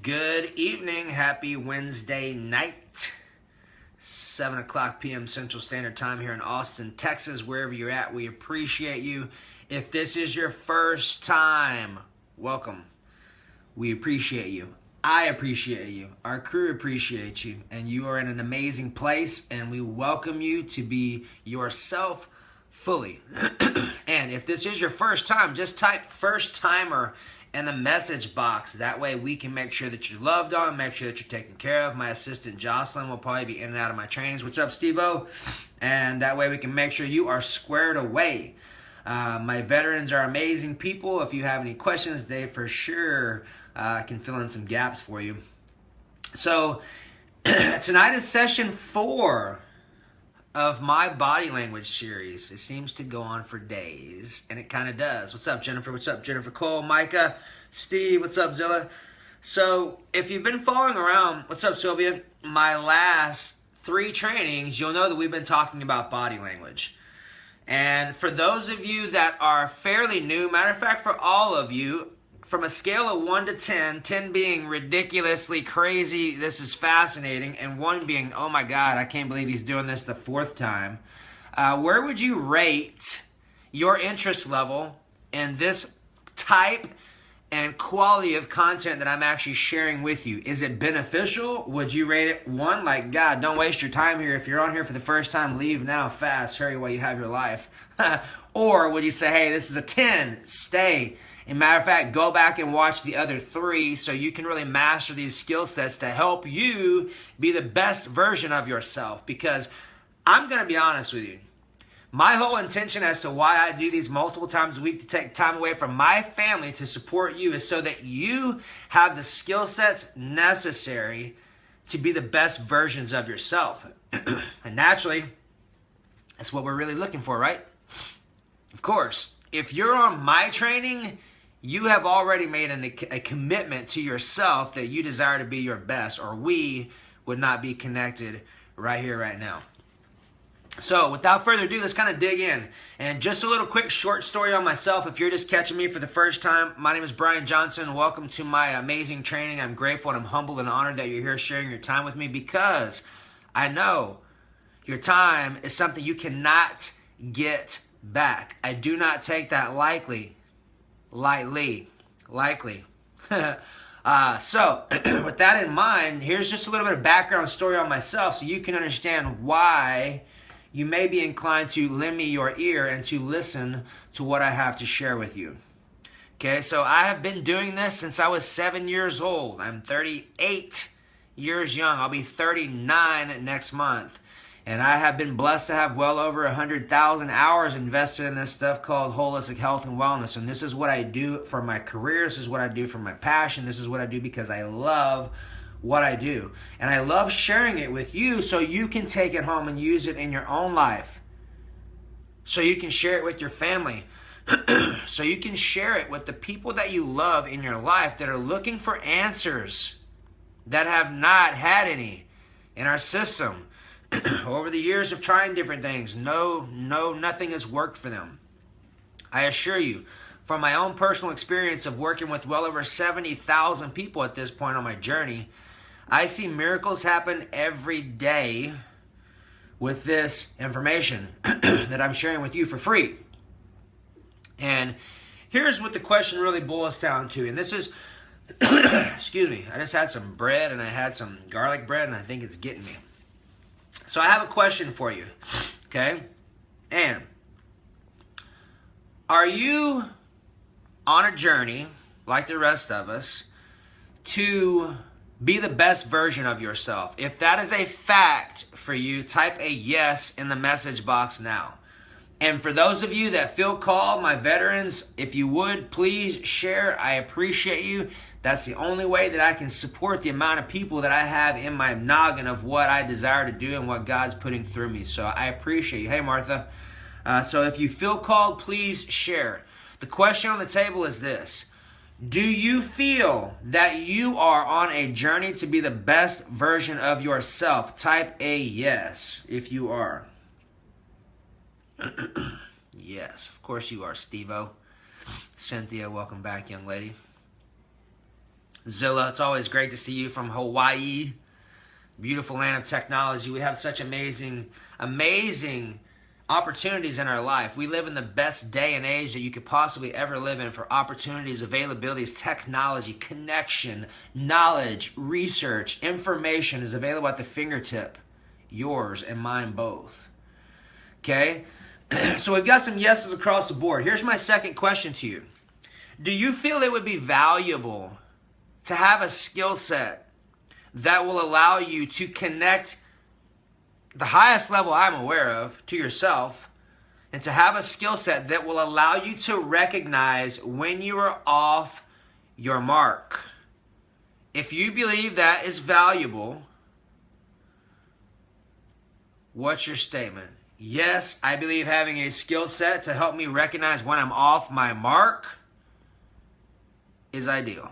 Good evening. Happy Wednesday night. 7 o'clock p.m. Central Standard Time here in Austin, Texas. Wherever you're at, we appreciate you. If this is your first time, welcome. We appreciate you. I appreciate you. Our crew appreciates you. And you are in an amazing place, and we welcome you to be yourself fully. And if this is your first time, just type first timer in the message box. That way we can make sure that you're loved on, make sure that you're taken care of. My assistant Jocelyn will probably be in and out of my trainings. What's up, Steve-O? And that way we can make sure you are squared away. My veterans are amazing people. If you have any questions, they for sure can fill in some gaps for you. So tonight is session 4 of my body language series. It seems to go on for days, and it kind of does. What's up, Jennifer? What's up, Jennifer Cole? Micah? Steve? What's up, Zilla? So if you've been following around, what's up, Sylvia? My last 3 trainings, you'll know that we've been talking about body language. And for those of you that are fairly new, matter of fact, for all of you, from a scale of 1 to 10, 10 being ridiculously crazy, this is fascinating, and 1 being, oh my God, I can't believe he's doing this the 4th time. Where would you rate your interest level in this type and quality of content that I'm actually sharing with you? Is it beneficial? Would you rate it 1? Like, God, don't waste your time here. If you're on here for the first time, leave now fast. Hurry while you have your life. Or would you say, hey, this is a 10, stay. As a matter of fact, go back and watch the other 3 so you can really master these skill sets to help you be the best version of yourself. Because I'm going to be honest with you. My whole intention as to why I do these multiple times a week to take time away from my family to support you is so that you have the skill sets necessary to be the best versions of yourself. And naturally, that's what we're really looking for, right? Of course, if you're on my training, you have already made a commitment to yourself that you desire to be your best, or we would not be connected right here, right now. So without further ado, let's kind of dig in. And just a little quick short story on myself. If you're just catching me for the first time, my name is Brian Johnson. Welcome to my amazing training. I'm grateful and I'm humbled and honored that you're here sharing your time with me, because I know your time is something you cannot get back. I do not take that lightly. So with that in mind, here's just a little bit of background story on myself so you can understand why you may be inclined to lend me your ear and to listen to what I have to share with you. Okay, so I have been doing this since I was 7 years old. I'm 38 years young. I'll be 39 next month. And I have been blessed to have well over 100,000 hours invested in this stuff called holistic health and wellness. And this is what I do for my career. This is what I do for my passion. This is what I do because I love what I do. And I love sharing it with you so you can take it home and use it in your own life. So you can share it with your family. So you can share it with the people that you love in your life that are looking for answers that have not had any in our system. Over the years of trying different things, nothing has worked for them. I assure you, from my own personal experience of working with well over 70,000 people at this point on my journey, I see miracles happen every day with this information that I'm sharing with you for free. And here's what the question really boils down to. And this is, excuse me, I just had some bread and I had some garlic bread and I think it's getting me. So I have a question for you, okay? And are you on a journey, like the rest of us, to be the best version of yourself? If that is a fact for you, type a yes in the message box now. And for those of you that feel called, my veterans, if you would, please share. I appreciate you. That's the only way that I can support the amount of people that I have in my noggin of what I desire to do and what God's putting through me. So I appreciate you. Hey, Martha. So if you feel called, please share. The question on the table is this. Do you feel that you are on a journey to be the best version of yourself? Type a yes if you are. Yes, of course you are, Steve-O. Cynthia, welcome back, young lady. Zilla, it's always great to see you from Hawaii. Beautiful land of technology. We have such amazing opportunities in our life. We live in the best day and age that you could possibly ever live in for opportunities, availabilities, technology, connection, knowledge, research, information is available at the fingertip. Yours and mine both. Okay? So we've got some yeses across the board. Here's my second question to you. Do you feel it would be valuable to have a skill set that will allow you to connect the highest level I'm aware of to yourself, and to have a skill set that will allow you to recognize when you are off your mark? If you believe that is valuable, what's your statement? Yes, I believe having a skill set to help me recognize when I'm off my mark is ideal.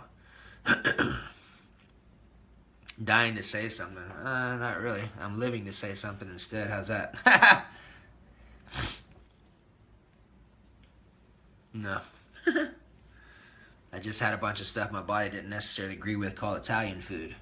Dying to say something. Not really. I'm living to say something instead. How's that? No. I just had a bunch of stuff my body didn't necessarily agree with called Italian food.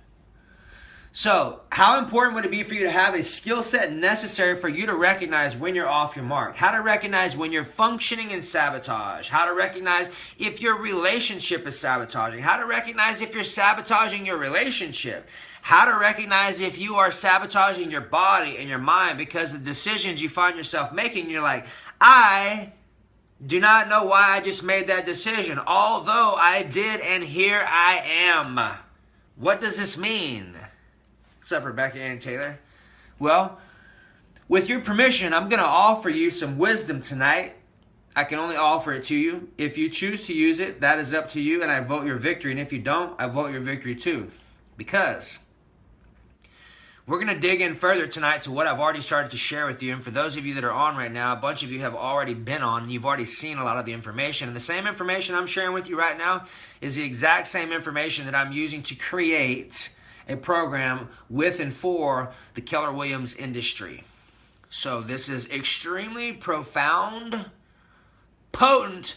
So, how important would it be for you to have a skill set necessary for you to recognize when you're off your mark? How to recognize when you're functioning in sabotage? How to recognize if your relationship is sabotaging? How to recognize if you're sabotaging your relationship? How to recognize if you are sabotaging your body and your mind because the decisions you find yourself making, you're like, I do not know why I just made that decision, although I did, and here I am. What does this mean? What's up, Rebecca Ann Taylor? Well, with your permission, I'm going to offer you some wisdom tonight. I can only offer it to you. If you choose to use it, that is up to you, and I vote your victory. And if you don't, I vote your victory too. Because we're going to dig in further tonight to what I've already started to share with you. And for those of you that are on right now, a bunch of you have already been on, and you've already seen a lot of the information. And the same information I'm sharing with you right now is the exact same information that I'm using to create a program with and for the Keller Williams industry. So this is extremely profound, potent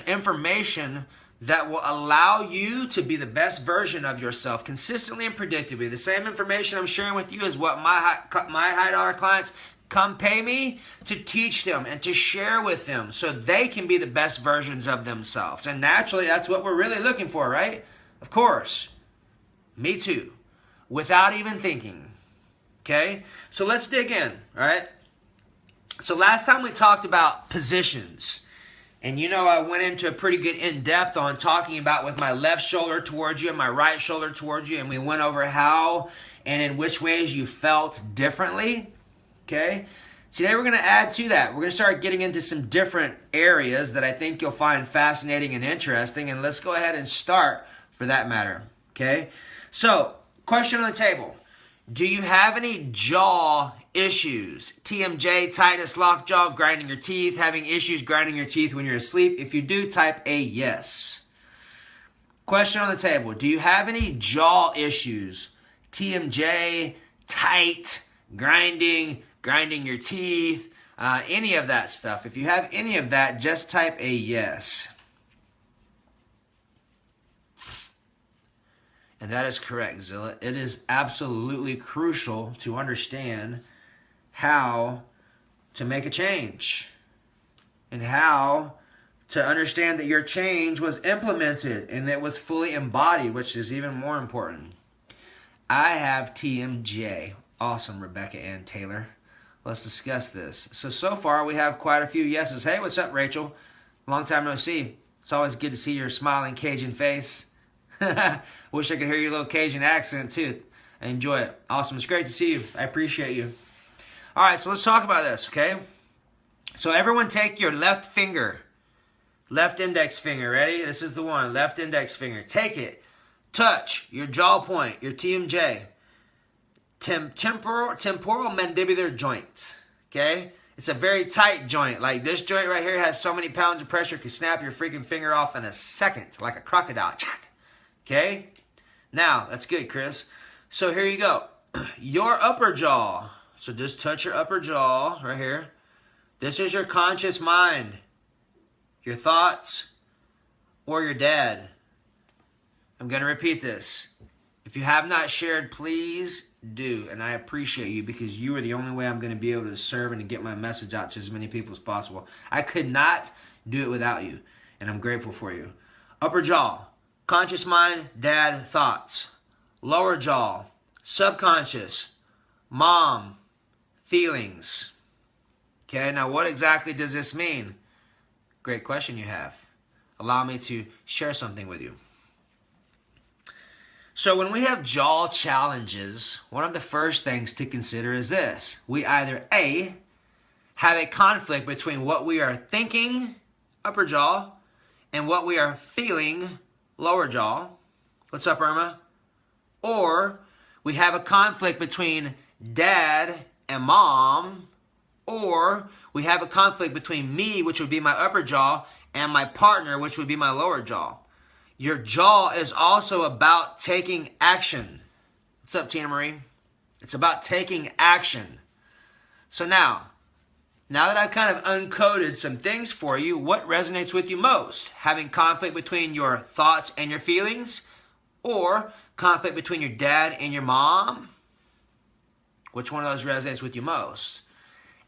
information that will allow you to be the best version of yourself consistently and predictably. The same information I'm sharing with you is what my high dollar clients come pay me to teach them and to share with them so they can be the best versions of themselves. And naturally, that's what we're really looking for, right? Of course. Me too. Without even thinking. Okay? So let's dig in, all right? So last time we talked about positions. And you know I went into a pretty good in-depth on talking about with my left shoulder towards you and my right shoulder towards you. And we went over how and in which ways you felt differently. Okay? Today we're going to add to that. We're going to start getting into some different areas that I think you'll find fascinating and interesting. And let's go ahead and start for that matter. Okay? So, question on the table. Do you have any jaw issues? TMJ, tightness, lockjaw, grinding your teeth, having issues grinding your teeth when you're asleep? If you do, type a yes. Question on the table. Do you have any jaw issues? TMJ, tight, grinding your teeth, any of that stuff. If you have any of that, just type a yes. And that is correct, Zilla. It is absolutely crucial to understand how to make a change and how to understand that your change was implemented and that it was fully embodied, which is even more important. I have TMJ. Awesome, Rebecca Ann Taylor. Let's discuss this. So far we have quite a few yeses. Hey, what's up, Rachel? Long time no see. It's always good to see your smiling Cajun face. Wish I could hear your little Cajun accent too. I enjoy it. Awesome. It's great to see you. I appreciate you. All right, so let's talk about this, okay? So everyone take your left finger, left index finger. Ready? This is the one. Left index finger. Take it. Touch your jaw point, your TMJ. Temporal mandibular joint. Okay? It's a very tight joint. Like this joint right here has so many pounds of pressure, it can snap your freaking finger off in a second, like a crocodile. Okay? Now, that's good, Chris. So here you go. Your upper jaw. So just touch your upper jaw right here. This is your conscious mind. Your thoughts or your dad. I'm going to repeat this. If you have not shared, please do. And I appreciate you because you are the only way I'm going to be able to serve and to get my message out to as many people as possible. I could not do it without you. And I'm grateful for you. Upper jaw, conscious mind, dad, thoughts. Lower jaw, subconscious, mom, feelings. Okay, now what exactly does this mean? Great question you have. Allow me to share something with you. So when we have jaw challenges, one of the first things to consider is this. We either A, have a conflict between what we are thinking, upper jaw, and what we are feeling, lower jaw. What's up, Irma? Or we have a conflict between dad and mom, or we have a conflict between me, which would be my upper jaw, and my partner, which would be my lower jaw. Your jaw is also about taking action. What's up, Tina Marie? It's about taking action. So now that I've kind of uncoded some things for you, what resonates with you most? Having conflict between your thoughts and your feelings? Or conflict between your dad and your mom? Which one of those resonates with you most?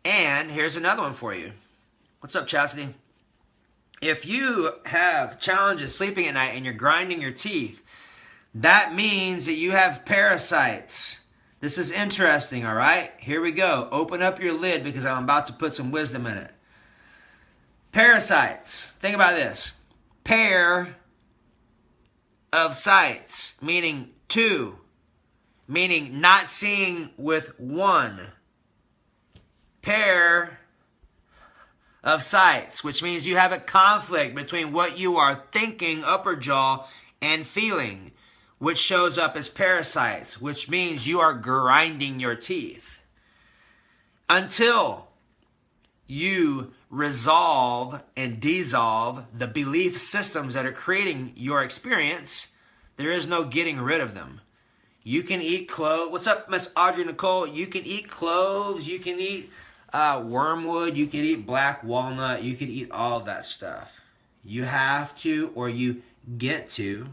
And here's another one for you. What's up, Chastity? If you have challenges sleeping at night and you're grinding your teeth, that means that you have parasites. This is interesting, all right? Here we go. Open up your lid because I'm about to put some wisdom in it. Parasites. Think about this. Pair of sights, meaning two, meaning not seeing with one. Pair of sights, which means you have a conflict between what you are thinking, upper jaw, and feeling, which shows up as parasites, which means you are grinding your teeth. Until you resolve and dissolve the belief systems that are creating your experience, there is no getting rid of them. You can eat cloves. What's up, Miss Audrey Nicole? You can eat cloves. You can eat wormwood. You can eat black walnut. You can eat all of that stuff. You have to, or you get to,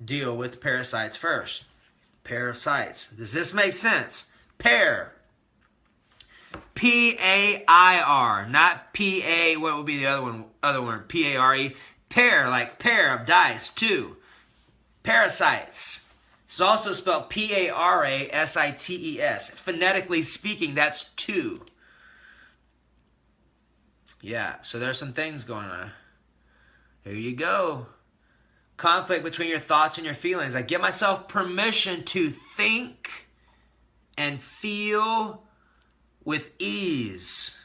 deal with the parasites first. Parasites. Does this make sense? Pair. P-A-I-R. Not P-A, what would be the other one? P-A-R-E. Pair, like pair of dice. Two. Parasites. It's also spelled P-A-R-A-S-I-T-E-S. Phonetically speaking, that's two. Yeah, so there's some things going on. Here you go. Conflict between your thoughts and your feelings. I give myself permission to think and feel with ease.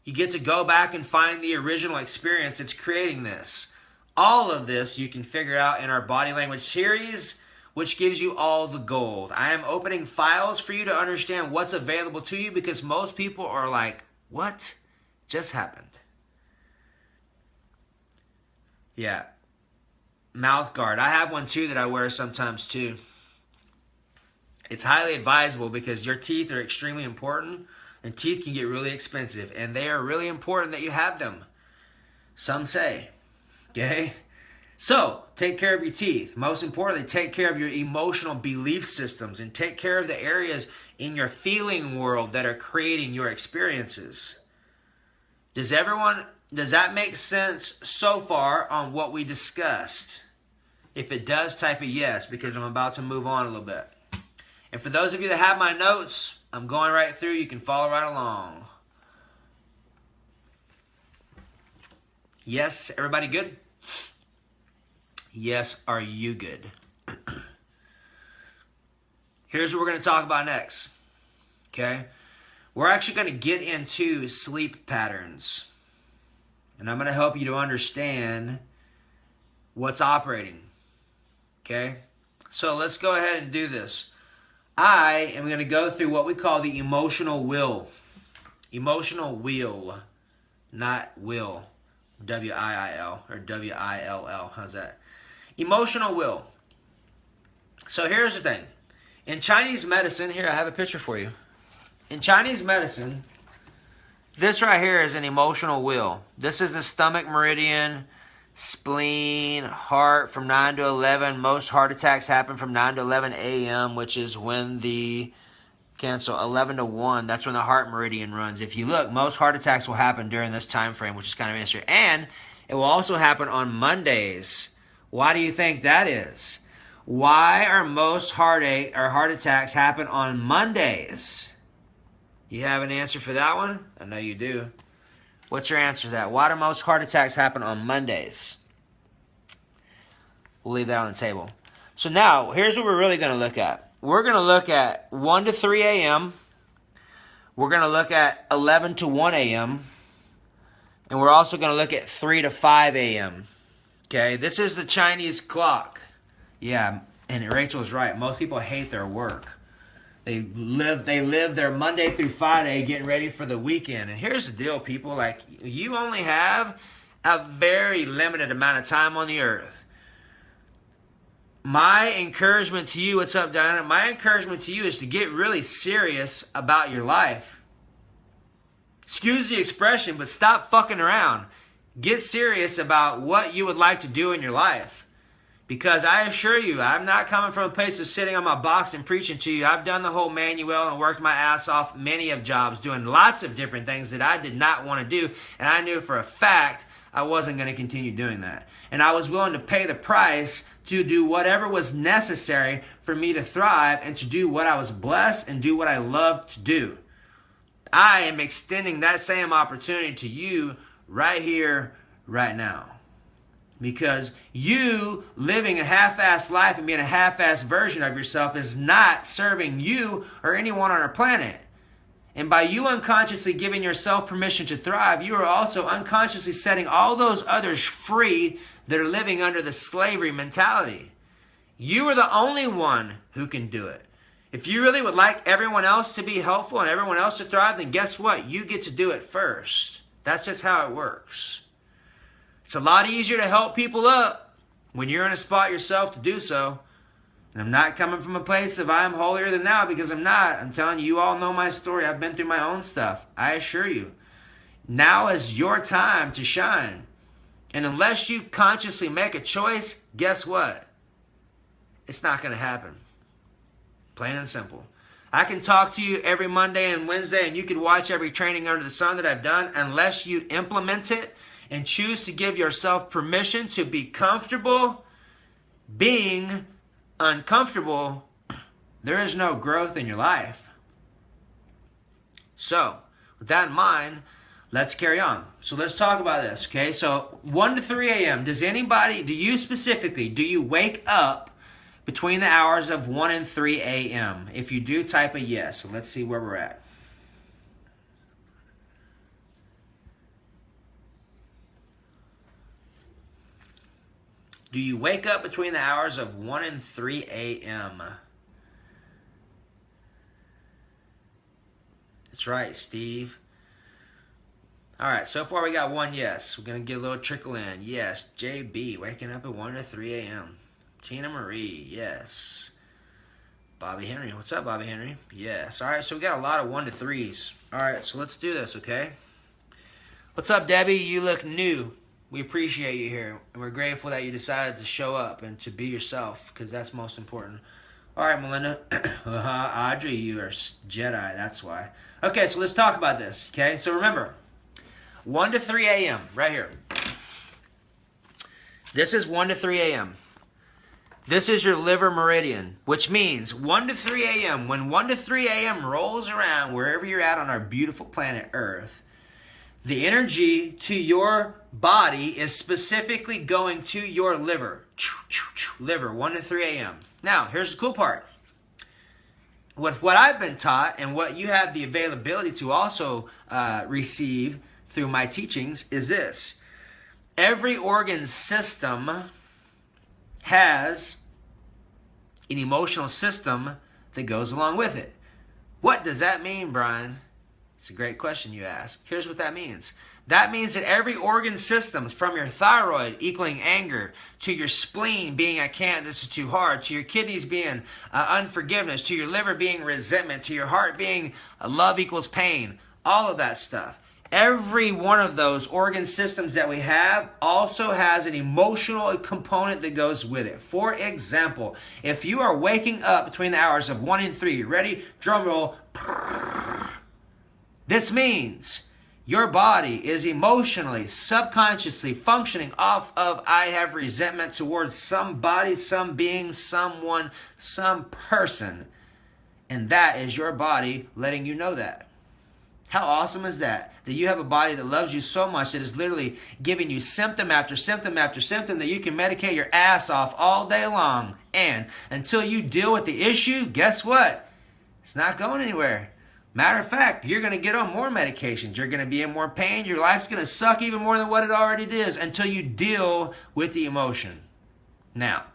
You get to go back and find the original experience that's creating this. All of this you can figure out in our body language series, which gives you all the gold. I am opening files for you to understand what's available to you because most people are like, what just happened? Yeah. Mouth guard. I have one too that I wear sometimes too. It's highly advisable because your teeth are extremely important and teeth can get really expensive and they are really important that you have them. Some say. Okay? So, take care of your teeth. Most importantly, take care of your emotional belief systems and take care of the areas in your feeling world that are creating your experiences. Does that make sense so far on what we discussed? If it does, type a yes because I'm about to move on a little bit. And for those of you that have my notes, I'm going right through. You can follow right along. Yes, everybody good? Yes, are you good? Here's what we're going to talk about next. Okay? We're actually going to get into sleep patterns. And I'm going to help you to understand what's operating. Okay? So let's go ahead and do this. I am going to go through what we call the emotional wheel. Emotional wheel, not will. W-I-I-L or W-I-L-L. How's that? Emotional wheel. So here's the thing. In Chinese medicine, here I have a picture for you. In Chinese medicine, this right here is an emotional wheel. This is the stomach meridian. spleen, heart from 9 to 11. Most heart attacks happen from 9 to 11 a.m., which is when the cancel 11 to 1. That's when the heart meridian runs. If you look, most heart attacks will happen during this time frame, which is kind of interesting. And it will also happen on Mondays. Why do you think that is? Why are most heartache or heart attacks happen on Mondays? You have an answer for that one? I know you do. What's your answer to that? Why do most heart attacks happen on Mondays? We'll leave that on the table. So now, here's what we're really going to look at. We're going to look at 1 to 3 a.m. We're going to look at 11 to 1 a.m. And we're also going to look at 3 to 5 a.m. Okay, this is the Chinese clock. Yeah, and Rachel's right. Most people hate their work. They live their Monday through Friday getting ready for the weekend. And here's the deal, people. Like, you only have a very limited amount of time on the earth. My encouragement to you, what's up, Diana? My encouragement to you is to get really serious about your life. Excuse the expression, but stop fucking around. Get serious about what you would like to do in your life. Because I assure you, I'm not coming from a place of sitting on my box and preaching to you. I've done the whole manual and worked my ass off many of jobs, doing lots of different things that I did not want to do. And I knew for a fact I wasn't going to continue doing that. And I was willing to pay the price to do whatever was necessary for me to thrive and to do what I was blessed and do what I loved to do. I am extending that same opportunity to you right here, right now. Because you living a half-assed life and being a half-assed version of yourself is not serving you or anyone on our planet. And by you unconsciously giving yourself permission to thrive, you are also unconsciously setting all those others free that are living under the slavery mentality. You are the only one who can do it. If you really would like everyone else to be helpful and everyone else to thrive, then guess what? You get to do it first. That's just how it works. It's a lot easier to help people up when you're in a spot yourself to do so. And I'm not coming from a place of I'm holier than thou, because I'm not. I'm telling you, you all know my story. I've been through my own stuff. I assure you. Now is your time to shine. And unless you consciously make a choice, guess what? It's not going to happen. Plain and simple. I can talk to you every Monday and Wednesday, and you can watch every training under the sun that I've done. Unless you implement it and choose to give yourself permission to be comfortable being uncomfortable, there is no growth in your life. So, with that in mind, let's carry on. So let's talk about this, okay? So 1 to 3 a.m. Does you specifically, do you wake up between the hours of 1 and 3 a.m.? If you do, type a yes. So let's see where we're at. Do you wake up between the hours of 1 and 3 a.m.? That's right, Steve. All right, so far we got one yes. We're going to get a little trickle in. Yes, JB, waking up at 1 to 3 a.m. Tina Marie, yes. Bobby Henry, what's up, Bobby Henry? Yes. All right, so we got a lot of 1 to 3s. All right, so let's do this, okay? What's up, Debbie? You look new. We appreciate you here, and we're grateful that you decided to show up and to be yourself, because that's most important. All right, Melinda. Audrey, you are Jedi, that's why. Okay, so let's talk about this, okay? So remember, 1 to 3 a.m., right here. This is 1 to 3 a.m. This is your liver meridian, which means 1 to 3 a.m. When 1 to 3 a.m. rolls around wherever you're at on our beautiful planet Earth, the energy to your body is specifically going to your liver. Liver, 1 to 3 a.m. Now, here's the cool part. What I've been taught and what you have the availability to also receive through my teachings is this. Every organ system has an emotional system that goes along with it. What does that mean, Brian? It's a great question you ask. Here's what that means. That means that every organ system, from your thyroid equaling anger, to your spleen being I can't, this is too hard, to your kidneys being unforgiveness, to your liver being resentment, to your heart being love equals pain, all of that stuff. every one of those organ systems that we have also has an emotional component that goes with it. For example, if you are waking up between the hours of 1 and 3, ready? Drum roll. This means your body is emotionally, subconsciously functioning off of I have resentment towards somebody, some being, someone, some person. And that is your body letting you know that. How awesome is that? That you have a body that loves you so much that is literally giving you symptom after symptom after symptom that you can medicate your ass off all day long. And until you deal with the issue, guess what? It's not going anywhere. Matter of fact, you're going to get on more medications. You're going to be in more pain. Your life's going to suck even more than what it already is until you deal with the emotion. Now,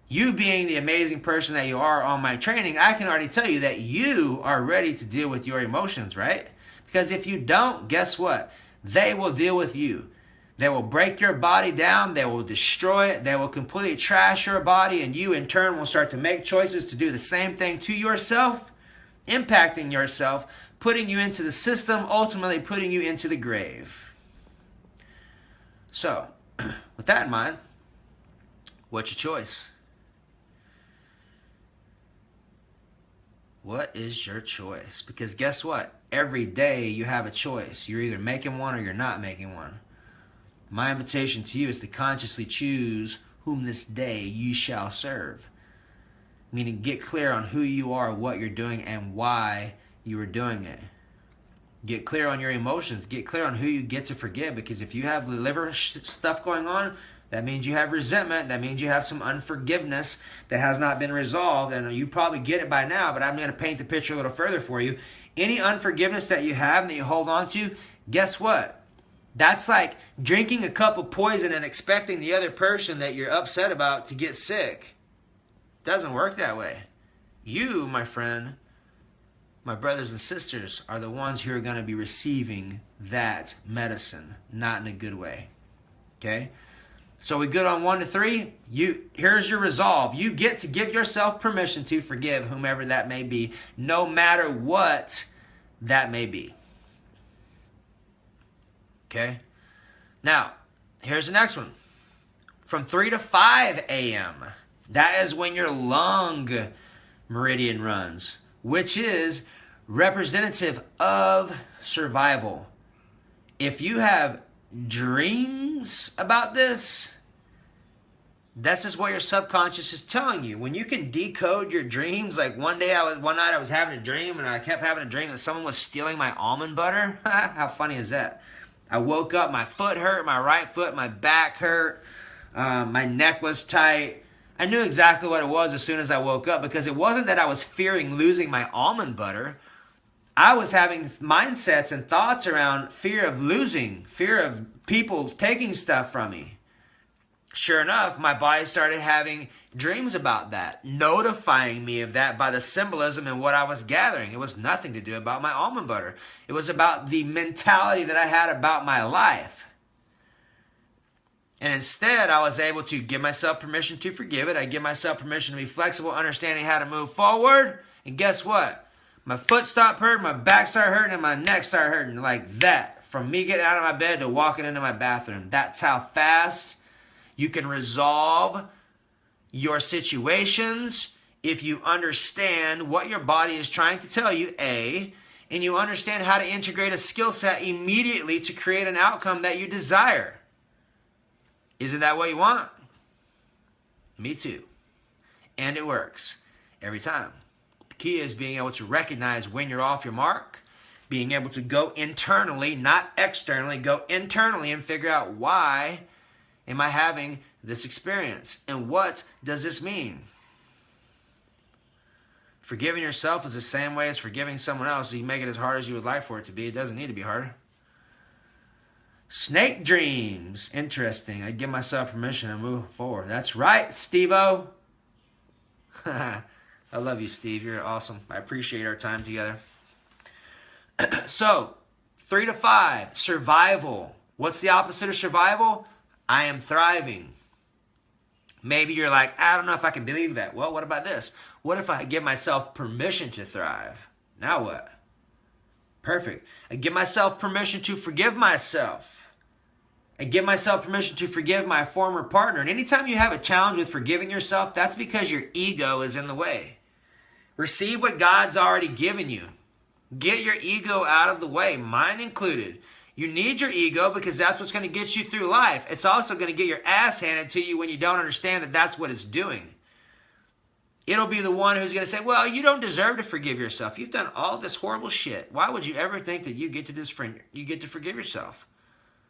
you being the amazing person that you are on my training, I can already tell you that you are ready to deal with your emotions, right? Because if you don't, guess what? They will deal with you. They will break your body down. They will destroy it. They will completely trash your body. And you, in turn, will start to make choices to do the same thing to yourself, impacting yourself, putting you into the system, ultimately putting you into the grave. So, with that in mind, what's your choice? What is your choice? Because guess what? Every day you have a choice. You're either making one or you're not making one. My invitation to you is to consciously choose whom this day you shall serve. Meaning get clear on who you are, what you're doing, and why you are doing it. Get clear on your emotions. Get clear on who you get to forgive. Because if you have liver stuff going on, that means you have resentment. That means you have some unforgiveness that has not been resolved. And you probably get it by now, but I'm going to paint the picture a little further for you. Any unforgiveness that you have and that you hold on to, guess what? That's like drinking a cup of poison and expecting the other person that you're upset about to get sick. Doesn't work that way. You, my friend, my brothers and sisters, are the ones who are going to be receiving that medicine, not in a good way. Okay? So we good on 1 to 3? Here's your resolve. You get to give yourself permission to forgive whomever that may be, no matter what that may be. Okay? Now, here's the next one. From 3 to 5 a.m., that is when your lung meridian runs, which is representative of survival. If you have dreams about this is what your subconscious is telling you. When you can decode your dreams, like one night I was having a dream and I kept having a dream that someone was stealing my almond butter. How funny is that? I woke up, my foot hurt, my right foot, my back hurt, my neck was tight. I knew exactly what it was as soon as I woke up, because it wasn't that I was fearing losing my almond butter. I was having mindsets and thoughts around fear of losing, fear of people taking stuff from me. Sure enough, my body started having dreams about that, notifying me of that by the symbolism and what I was gathering. It was nothing to do about my almond butter. It was about the mentality that I had about my life. And instead, I was able to give myself permission to forgive it. I give myself permission to be flexible, understanding how to move forward. And guess what? My foot stopped hurting, my back started hurting, and my neck started hurting like that. From me getting out of my bed to walking into my bathroom. That's how fast you can resolve your situations if you understand what your body is trying to tell you, A, and you understand how to integrate a skill set immediately to create an outcome that you desire. Isn't that what you want? Me too. And it works every time. The key is being able to recognize when you're off your mark, being able to go internally, not externally, go internally and figure out why am I having this experience and what does this mean? Forgiving yourself is the same way as forgiving someone else. You make it as hard as you would like for it to be. It doesn't need to be harder. Snake dreams. Interesting. I give myself permission to move forward. That's right, Steve-O. I love you, Steve. You're awesome. I appreciate our time together. So, 3 to 5, survival. What's the opposite of survival? I am thriving. Maybe you're like, I don't know if I can believe that. Well, what about this? What if I give myself permission to thrive? Now what? Perfect. I give myself permission to forgive myself. I give myself permission to forgive my former partner. And anytime you have a challenge with forgiving yourself, that's because your ego is in the way. Receive what God's already given you. Get your ego out of the way, mine included. You need your ego because that's what's going to get you through life. It's also going to get your ass handed to you when you don't understand that that's what it's doing. It'll be the one who's going to say, well, you don't deserve to forgive yourself. You've done all this horrible shit. Why would you ever think that you get to forgive yourself?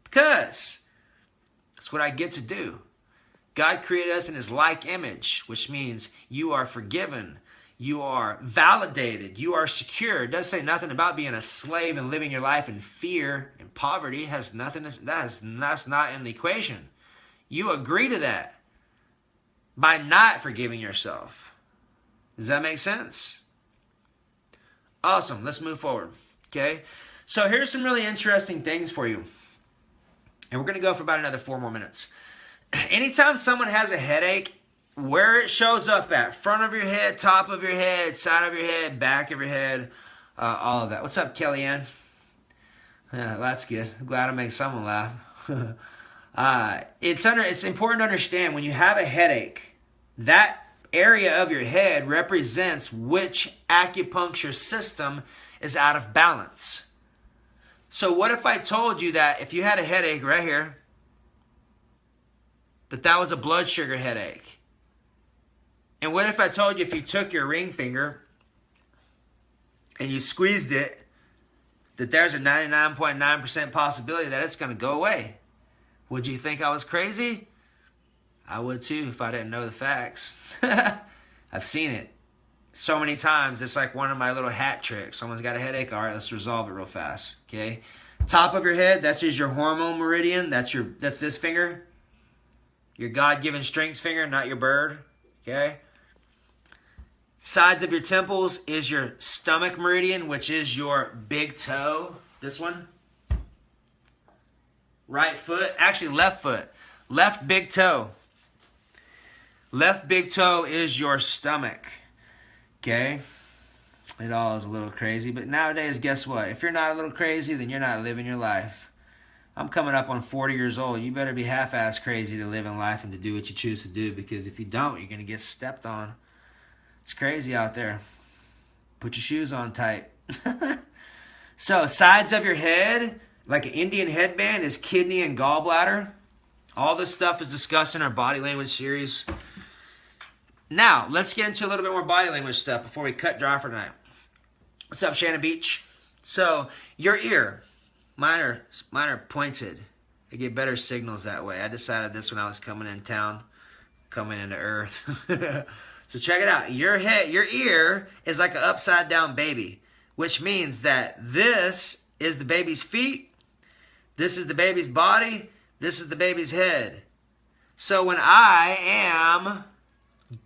Because that's what I get to do. God created us in his like image, which means you are forgiven. You are validated. You are secure. It does say nothing about being a slave and living your life in fear and poverty. It has nothing. That's not in the equation. You agree to that by not forgiving yourself. Does that make sense? Awesome. Let's move forward. Okay. So here's some really interesting things for you. And we're going to go for about another 4 more minutes. Anytime someone has a headache, where it shows up at, front of your head, top of your head, side of your head, back of your head, all of that. What's up, Kellyanne? Yeah, that's good. I'm glad I make someone laugh. It's important to understand when you have a headache, that area of your head represents which acupuncture system is out of balance. So what if I told you that if you had a headache right here, that was a blood sugar headache? And what if I told you if you took your ring finger and you squeezed it, that there's a 99.9% possibility that it's going to go away? Would you think I was crazy? I would too if I didn't know the facts. I've seen it so many times. It's like one of my little hat tricks. Someone's got a headache. All right, let's resolve it real fast. Okay. Top of your head, that's just your hormone meridian. That's this finger. Your God-given strength finger, not your bird. Okay. Sides of your temples is your stomach meridian, which is your big toe. This one. Right foot. Actually, left foot. Left big toe. Left big toe is your stomach. Okay? It all is a little crazy. But nowadays, guess what? If you're not a little crazy, then you're not living your life. I'm coming up on 40 years old. You better be half-ass crazy to live in life and to do what you choose to do. Because if you don't, you're going to get stepped on. It's crazy out there. Put your shoes on tight. So, sides of your head, like an Indian headband, is kidney and gallbladder. All this stuff is discussed in our body language series. Now, let's get into a little bit more body language stuff before we cut dry for tonight. What's up, Shannon Beach? So, your ear. Mine are pointed. I get better signals that way. I decided this when I was coming in town, coming into Earth. So check it out. Your ear is like an upside down baby, which means that this is the baby's feet, this is the baby's body, this is the baby's head. So when I am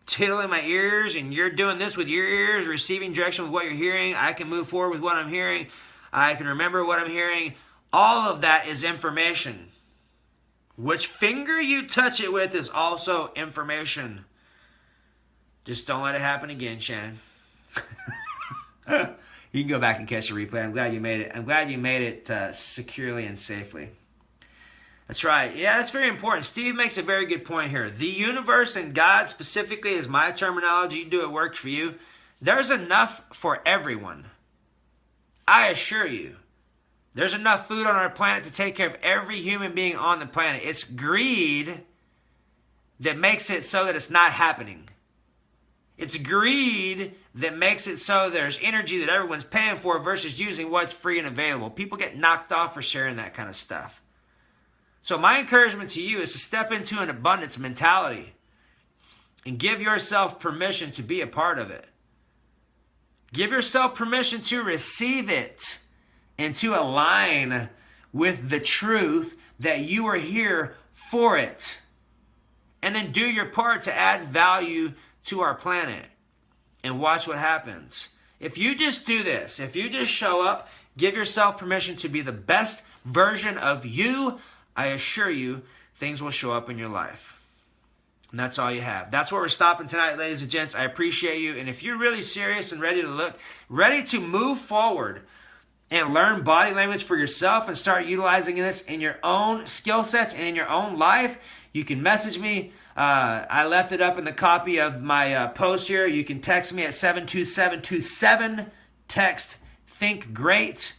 tickling my ears and you're doing this with your ears, receiving direction with what you're hearing, I can move forward with what I'm hearing, I can remember what I'm hearing. All of that is information. Which finger you touch it with is also information. Just don't let it happen again, Shannon. You can go back and catch the replay. I'm glad you made it. I'm glad you made it securely and safely. That's right. Yeah, that's very important. Steve makes a very good point here. The universe and God specifically is my terminology. You do it worked for you. There's enough for everyone. I assure you. There's enough food on our planet to take care of every human being on the planet. It's greed that makes it so that it's not happening. It's greed that makes it so there's energy that everyone's paying for versus using what's free and available. People get knocked off for sharing that kind of stuff. So my encouragement to you is to step into an abundance mentality and give yourself permission to be a part of it. Give yourself permission to receive it and to align with the truth that you are here for it. And then do your part to add value to our planet and watch what happens. If you just do this, if you just show up, give yourself permission to be the best version of you, I assure you, things will show up in your life. And that's all you have. That's where we're stopping tonight, ladies and gents. I appreciate you. And if you're really serious and ready to move forward and learn body language for yourself and start utilizing this in your own skill sets and in your own life, you can message me. I left it up in the copy of my post here. You can text me at 72727. Text Think Great.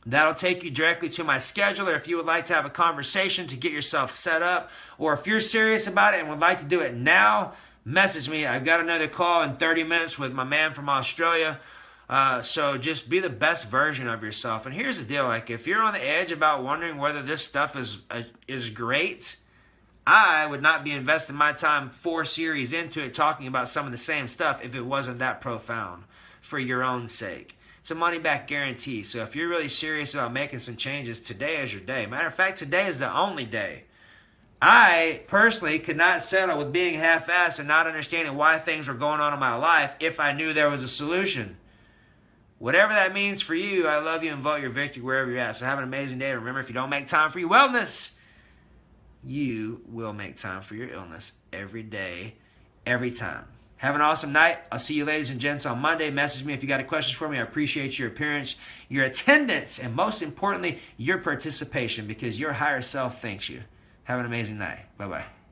That'll take you directly to my schedule. Or if you would like to have a conversation to get yourself set up, or if you're serious about it and would like to do it now, message me. I've got another call in 30 minutes with my man from Australia. So just be the best version of yourself. And here's the deal. Like, if you're on the edge about wondering whether this stuff is great, I would not be investing my time 4 series into it talking about some of the same stuff if it wasn't that profound for your own sake. It's a money-back guarantee. So if you're really serious about making some changes, today is your day. Matter of fact, today is the only day. I personally could not settle with being half-assed and not understanding why things were going on in my life if I knew there was a solution. Whatever that means for you, I love you and vote your victory wherever you're at. So have an amazing day. Remember, if you don't make time for your wellness, you will make time for your illness every day, every time. Have an awesome night. I'll see you ladies and gents on Monday. Message me if you got any questions for me. I appreciate your appearance, your attendance, and most importantly, your participation, because your higher self thanks you. Have an amazing night. Bye-bye.